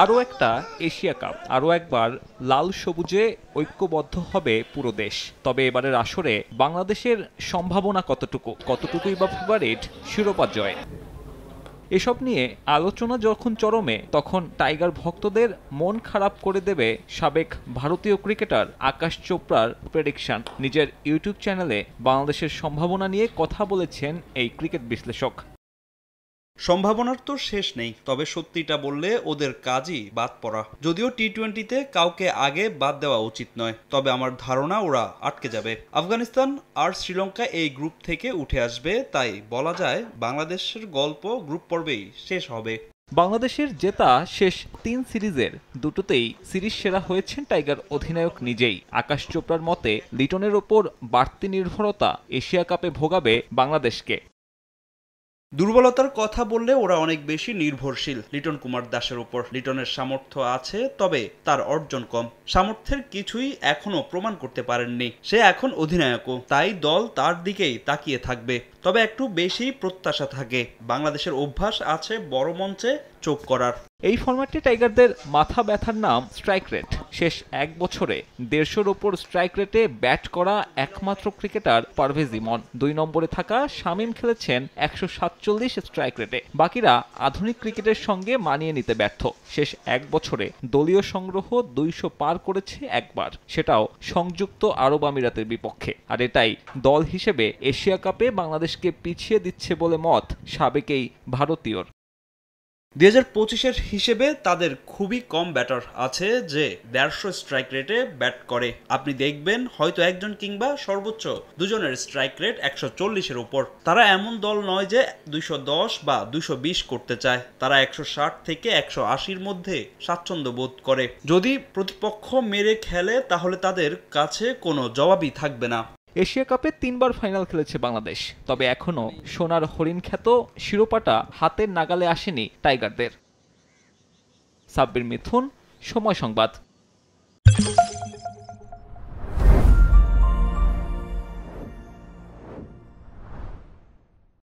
আরও একটা Asia cup, আরও একবার লাল সবুজে ঐক্যবদ্ধ হবে পুরো দেশ। তবে এবারের আসরে বাংলাদেশের সম্ভাবনা কতটুকুই বা ফেভারিট শিরোপা জয়? এসব নিয়ে আলোচনা যখন চরমে, তখন টাইগার ভক্তদের মন খারাপ করে দেবে সাবেক ভারতীয় ক্রিকেটার আকাশ চোপড়ার প্রেডিকশন। নিজের ইউটিউব চ্যানেলে বাংলাদেশের সম্ভাবনা নিয়ে কথা বলেছেন এই ক্রিকেট বিশ্লেষক। সম্ভাবনার তো শেষ নেই, তবে সত্যিটা বললে ওদের কাজই বাদ পড়া। যদিও টি-20-তে কাউকে আগে বাদ দেওয়া উচিত নয়, তবে আমার ধারণা ওরা আটকে যাবে। আফগানিস্তান আর শ্রীলঙ্কা এই গ্রুপ থেকে উঠে আসবে, তাই বলা যায় বাংলাদেশের গল্প গ্রুপ পর্বেই শেষ হবে। বাংলাদেশের জেতা শেষ 3 সিরিজের দুটোতেই সিরিজ সেরা হয়েছেন টাইগার অধিনায়ক নিজেই। আকাশ চোপড়ার মতে লিটনের ওপর বাড়তি নির্ভরতা এশিয়া কাপে ভোগাবে বাংলাদেশকে। দুর্বলতার কথা বললে ওরা অনেক বেশি নির্ভরশীল লিটন কুমার দাসের উপর। লিটনের সামর্থ্য আছে, তবে তার অর্জন কম। সামর্থ্যের কিছুই এখনো প্রমাণ করতে পারেননি। সে এখন অধিনায়কও, তাই দল তার দিকেই তাকিয়ে থাকবে। তবে একটু বেশি প্রত্যাশা থাকে। বাংলাদেশের অভ্যাস আছে বড় মঞ্চে চোখ করার। এই ফরম্যাটে টাইগারদের মাথা ব্যথার নাম স্ট্রাইক রেট। শেষ এক বছরে 150-র ওপর স্ট্রাইক রেটে ব্যাট করা একমাত্র ক্রিকেটার পারভেজ ইমন। 2 নম্বরে থাকা শামীম খেলেছেন 147 স্ট্রাইক রেটে। বাকিরা আধুনিক ক্রিকেটের সঙ্গে মানিয়ে নিতে ব্যর্থ। শেষ এক বছরে দলীয় সংগ্রহ 200 পার করেছে একবার, সেটাও সংযুক্ত আরব আমিরাতের বিপক্ষে। আর এটাই দল হিসেবে এশিয়া কাপে বাংলাদেশকে পিছিয়ে দিচ্ছে বলে মত সাবেক এই ভারতীয়র। 2025-এর হিসেবে তাদের খুবই কম ব্যাটার আছে যে 150 স্ট্রাইক রেটে ব্যাট করে। আপনি দেখবেন হয়তো একজন কিংবা সর্বোচ্চ দুজনের স্ট্রাইক রেট 140-এর উপর। তারা এমন দল নয় যে 210 বা 220 করতে চায়। তারা 160 থেকে 180-র মধ্যে স্বাচ্ছন্দ্য বোধ করে। যদি প্রতিপক্ষ মেরে খেলে তাহলে তাদের কাছে কোনো জবাবই থাকবে না। এশিয়া কাপে 3 বার ফাইনাল খেলেছে বাংলাদেশ, তবে এখনো সোনার হরিণ খ্যাত শিরোপাটা হাতের নাগালে আসেনি টাইগারদের। সাব্বির মিথুন, সময় সংবাদ।